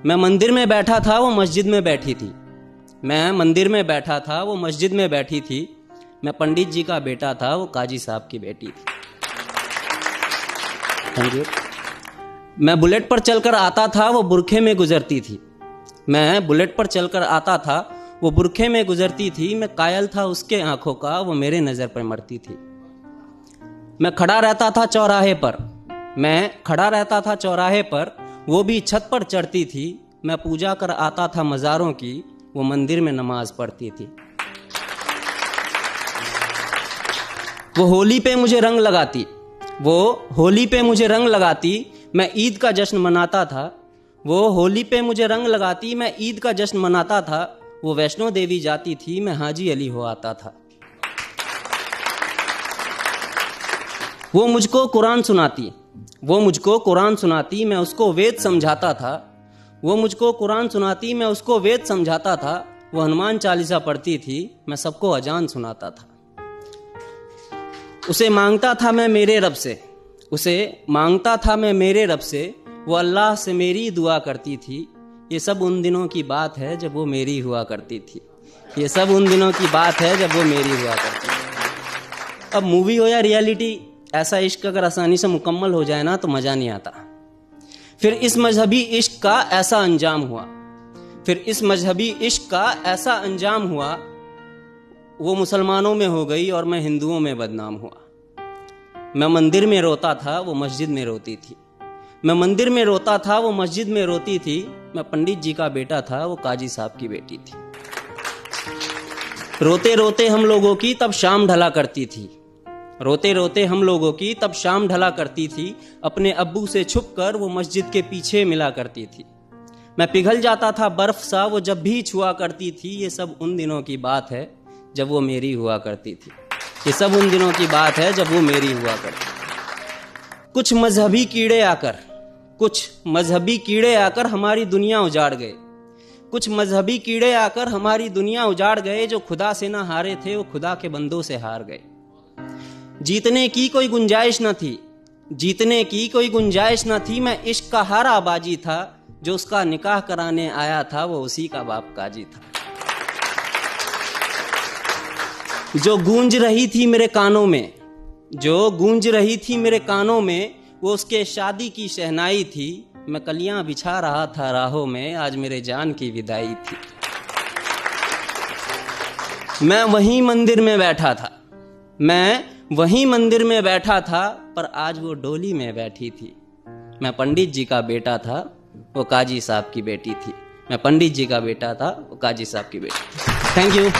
मैं मंदिर में बैठा था, वो मस्जिद में बैठी थी। मैं मंदिर में बैठा था, वो मस्जिद में बैठी थी। मैं पंडित जी का बेटा था, वो काजी साहब की बेटी थी। Thank you. मैं बुलेट पर चलकर आता था, वो बुरखे में गुजरती थी। मैं बुलेट पर चलकर आता था, वो बुरखे में गुजरती थी। मैं कायल था उसके आंखों का, वो मेरे नजर पर मरती थी। मैं खड़ा रहता था चौराहे पर, मैं खड़ा रहता था चौराहे पर, वो भी छत पर चढ़ती थी। मैं पूजा कर आता था मज़ारों की, वो मंदिर में नमाज पढ़ती थी। वो होली पे मुझे रंग लगाती, वो होली पे मुझे रंग लगाती। मैं ईद का जश्न मनाता था, वो होली पे मुझे रंग लगाती। मैं ईद का जश्न मनाता था। वो वैष्णो देवी जाती थी, मैं हाजी अली हो आता था। वो मुझको कुरान सुनाती, वो मुझको कुरान सुनाती। मैं उसको वेद समझाता था। वो मुझको कुरान सुनाती, मैं उसको वेद समझाता था। वो हनुमान चालीसा पढ़ती थी, मैं सबको अजान सुनाता था। उसे मांगता था मैं मेरे रब से, उसे मांगता था मैं मेरे रब से। वो अल्लाह से मेरी दुआ करती थी। ये सब उन दिनों की बात है जब वो मेरी हुआ करती थी। ये सब उन दिनों की बात है जब वो मेरी हुआ करती थी। अब मूवी हो या रियलिटी, ऐसा इश्क अगर आसानी से मुकम्मल हो जाए ना तो मज़ा नहीं आता। फिर इस मजहबी इश्क का ऐसा अंजाम हुआ, फिर इस मजहबी इश्क का ऐसा अंजाम हुआ। वो मुसलमानों में हो गई और मैं हिंदुओं में बदनाम हुआ। मैं मंदिर में रोता था, वो मस्जिद में रोती थी। मैं मंदिर में रोता था, वो मस्जिद में रोती थी। मैं पंडित जी का बेटा था, वो काजी साहब की बेटी थी। रोते रोते हम लोगों की तब शाम ढला करती थी, रोते रोते हम लोगों की तब शाम ढला करती थी। अपने अब्बू से छुपकर वो मस्जिद के पीछे मिला करती थी। मैं पिघल जाता था बर्फ सा, वो जब भी छुआ करती थी। ये सब उन दिनों की बात है जब वो मेरी हुआ करती थी। ये सब उन दिनों की बात है जब वो मेरी हुआ करती थी। कुछ मजहबी कीड़े आकर, कुछ मजहबी कीड़े आकर हमारी दुनिया उजाड़ गए। कुछ मजहबी कीड़े आकर हमारी दुनिया उजाड़ गए। जो खुदा से ना हारे थे, वो खुदा के बंदों से हार गए। जीतने की कोई गुंजाइश न थी, जीतने की कोई गुंजाइश न थी। मैं इश्क का हारा बाजी था। जो उसका निकाह कराने आया था, वो उसी का बाप काजी था। जो गूंज रही थी मेरे कानों में, जो गूंज रही थी मेरे कानों में, वो उसके शादी की शहनाई थी। मैं कलियां बिछा रहा था राहों में, आज मेरे जान की विदाई थी। मैं वहीं मंदिर में बैठा था, मैं वहीं मंदिर में बैठा था, पर आज वो डोली में बैठी थी। मैं पंडित जी का बेटा था, वो काजी साहब की बेटी थी। मैं पंडित जी का बेटा था, वो काजी साहब की बेटी थी। Thank you.